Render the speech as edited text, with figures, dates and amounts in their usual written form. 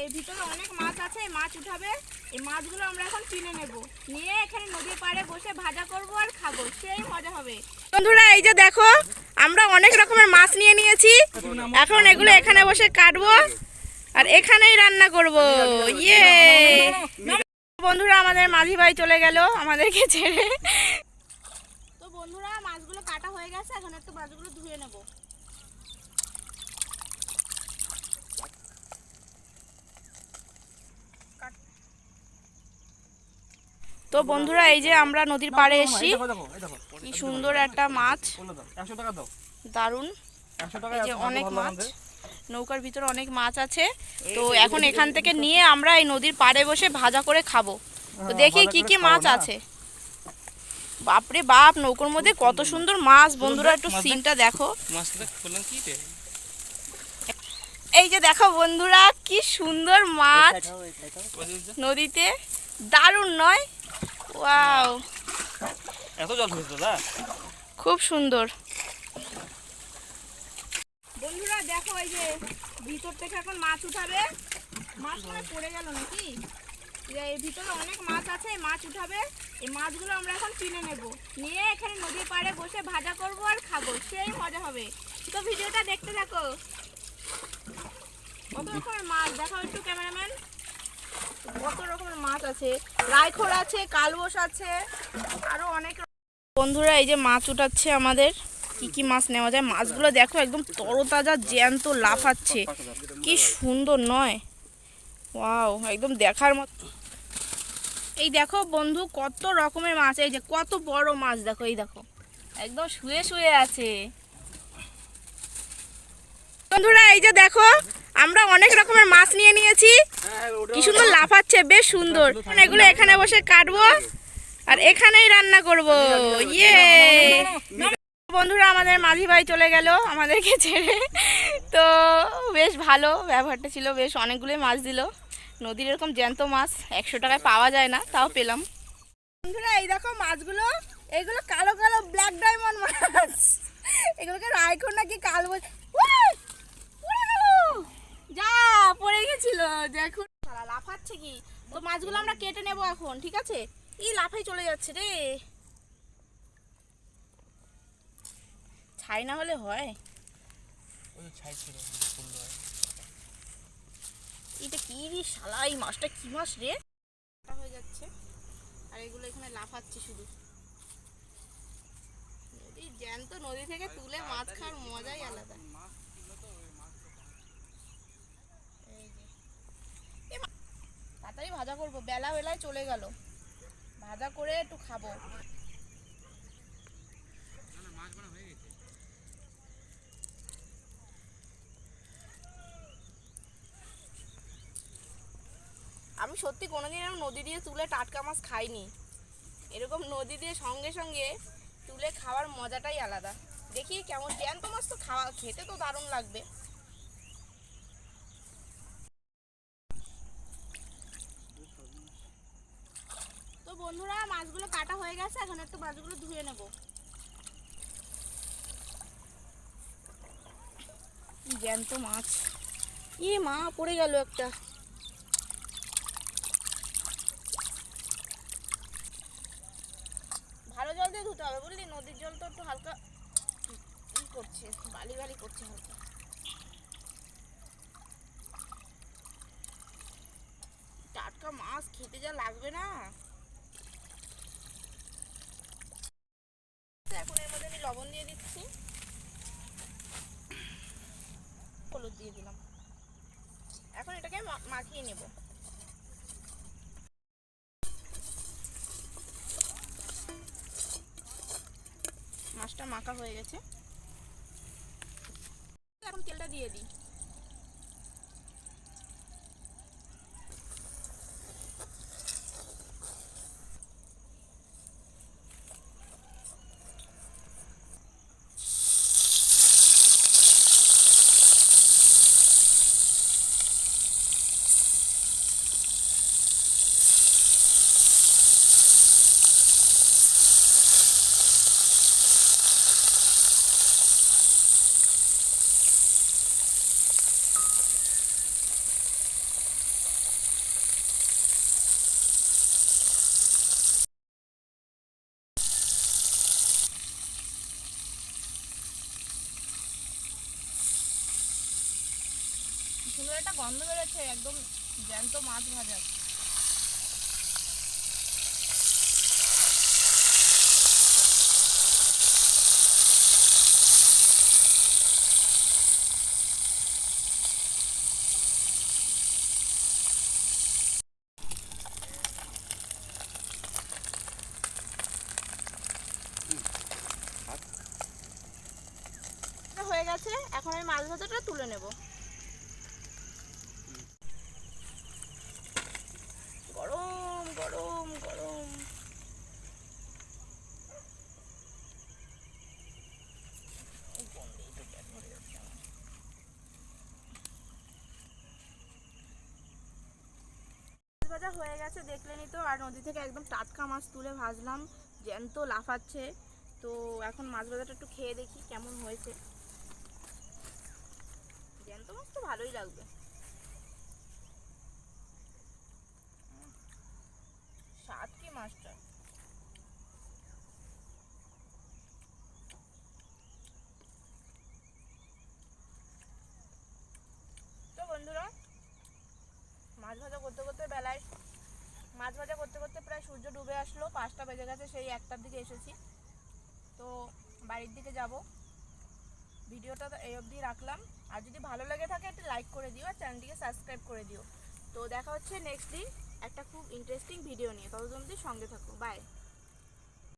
এর ভিতরে অনেক মাছ আছে, মাছ উঠাবে। এই মাছগুলো আমরা এখন কিনে নেব, নিয়ে এখানে নদীর পাড়ে বসে ভাজা করব আর খাবো, সেই মজা হবে। বন্ধুরা এই যে দেখো, আমরা অনেক রকমের মাছ নিয়ে নিয়েছি। এখন এগুলো এখানে বসে কাটবো আর এখানেই রান্না করব। ইয়ে বন্ধুরা, আমাদের মাঝি ভাই চলে গেল আমাদেরকে ছেড়ে। তো বন্ধুরা, মাছগুলো কাটা হয়ে গেছে, এখন একটু মাছগুলো ধুয়ে নেব। তো বন্ধুরা, এই যে আমরা নদীর পাড়ে এসেছি। কি সুন্দর একটা মাছ, দারুণ। এই যে অনেক মাছ, নৌকার ভিতরে অনেক মাছ আছে। তো এখন এখান থেকে নিয়ে আমরা এই নদীর পাড়ে বসে ভাজা করে খাবো। তো দেখি কি কি মাছ আছে। বাপরে বাপ, নৌকার মধ্যে কত সুন্দর মাছ। বন্ধুরা একটু সিনটা দেখো। এই যে দেখো বন্ধুরা, কি সুন্দর মাছ নদীতে, দারুণ নয়? ওয়াও, এত জল হয়েছে দাদা, খুব সুন্দর। বন্ধুরা দেখো, এই যে ভিতর থেকে এখন মাছ উঠাবে। মাছ মনে পড়ে গেল নাকি? এর ভিতরে অনেক মাছ আছে, মাছ উঠাবে। এই মাছগুলো আমরা এখন কিনে নেব, নিয়ে এখানে নদীর পাড়ে বসে ভাজা করব আর খাবো, সেই মজা হবে। তো ভিডিওটা দেখতে থাকো। কত রকমের মাছ দেখাও একটু ক্যামেরাম্যান। কত রকমের মাছ আছে, রাইখোর আছে, কালবোস আছে, আরো অনেক। বন্ধুরা এই যে মাছ উঠাচ্ছে আমাদের। কি কি মাছ নেওয়া যায়, মাছগুলো দেখো একদম তরতাজা, জ্যান্ত, লাফাচ্ছে। কি সুন্দর নয়? ওয়াও, একদম দেখার মতো। এই দেখো বন্ধু, কত রকমের মাছ। এই যে কত বড় মাছ দেখো, এই দেখো একদম শুয়ে শুয়ে আছে। বন্ধুরা এই যে দেখো, আমরা অনেক রকমের মাছ নিয়ে নিয়েছি। কি সুন্দর লাফাচ্ছে, বেশ সুন্দর। এগুলো এখানে বসে কাটবো আর এখানেই রান্না করব। ইয়ে বন্ধুরা, আমাদের মাঝি ভাই চলে গেল আমাদেরকে ছেড়ে। তো বেশ ভালো ব্যবহারটা ছিল, বেশ অনেকগুলোই মাছ দিল। নদীর এরকম জ্যান্ত মাছ 100 টাকায় পাওয়া যায় না, তাও পেলাম। বন্ধুরা এই দেখো মাছগুলো, এইগুলো কালো কালো ব্ল্যাক ডায়মন্ড মাছ। এগুলোকে রাইখোর নাকি কালবোস। যা পড়ে গেছিল, দেখুন লাফাচ্ছে কি। তো মাছগুলো আমরা কেটে নেব এখন, ঠিক আছে? ই লাফাই চলে যাচ্ছে রে, ছাই না হলে হয়। এটা কি রে শালা, এই মাছটা কি মাছ রে? হয়ে যাচ্ছে আর এগুলো এখানে লাফাচ্ছে শুধু। নদীর জ্যান্ত, নদী থেকে তুলে মাছ খাওয়ার মজাই আলাদা। তাড়াতাড়ি ভাজা করবো, বেলা বেলায় চলে গেল। ভাজা করে একটু খাবো। আমি সত্যি কোনোদিন এরকম নদী দিয়ে তুলে টাটকা মাছ খাইনি। এরকম নদী দিয়ে সঙ্গে সঙ্গে তুলে খাওয়ার মজাটাই আলাদা। দেখি কেমন। জ্যান্ত মাছ তো খেতে তো দারুণ লাগবে। তো বন্ধুরা, মাছগুলো কাটা হয়ে গেছে, এখন একটু মাছগুলো ধুয়ে নেব। জ্যান্ত মাছ, ই মা পড়ে গেল একটা। ভালো জল দিয়ে ধুতে হবে বুঝলি, নদীর জল তো একটু হালকা ই করছে, বালি বালি করছে হালকা। টাটকা মাছ খেতে যা লাগবে না। এখন এর মধ্যে আমি লবণ দিয়ে দিচ্ছি, হলুদ দিয়ে দিলাম। এখন এটাকে মাখিয়ে নেব। মাছটা মাখা হয়ে গেছে, এখন তেলটা দিয়ে দিই। একটা গন্ধ বেরোচ্ছে, একদম জ্যান্ত মাছ ভাজা। হয়ে গেছে, এখন আমি মাছ ভাজাটা তুলে নেব। গরম গরম গরম। মাছ ভাজা হয়ে গেছে, দেখলেনই তো। আর নদী থেকে একদম টাটকা মাছ তুলে ভাজলাম, জ্যান্ত লাফাচ্ছে। তো এখন মাছ ভাজাটা একটু খেয়ে দেখি কেমন হয়েছে। জ্যান্ত মাছ তো ভালোই লাগবে। স্বাদ কি মাছটা! তো বন্ধুরা, মাছ ভাজা করতে করতে প্রায় সূর্য ডুবে আসলো। 5টা বেজে গেছে, সেই 1টার দিকে এসেছি। তো বাড়ির দিকে যাব। ভিডিওটা তো এই অবধি রাখলাম। আর যদি ভালো লেগে থাকে একটা লাইক করে দিও, আর চ্যানেলটিকে সাবস্ক্রাইব করে দিও। তো দেখা হচ্ছে নেক্সট দিন একটা খুব ইন্টারেস্টিং ভিডিও নিয়ে। ততদিন অবধি সঙ্গে থাকো। বাই।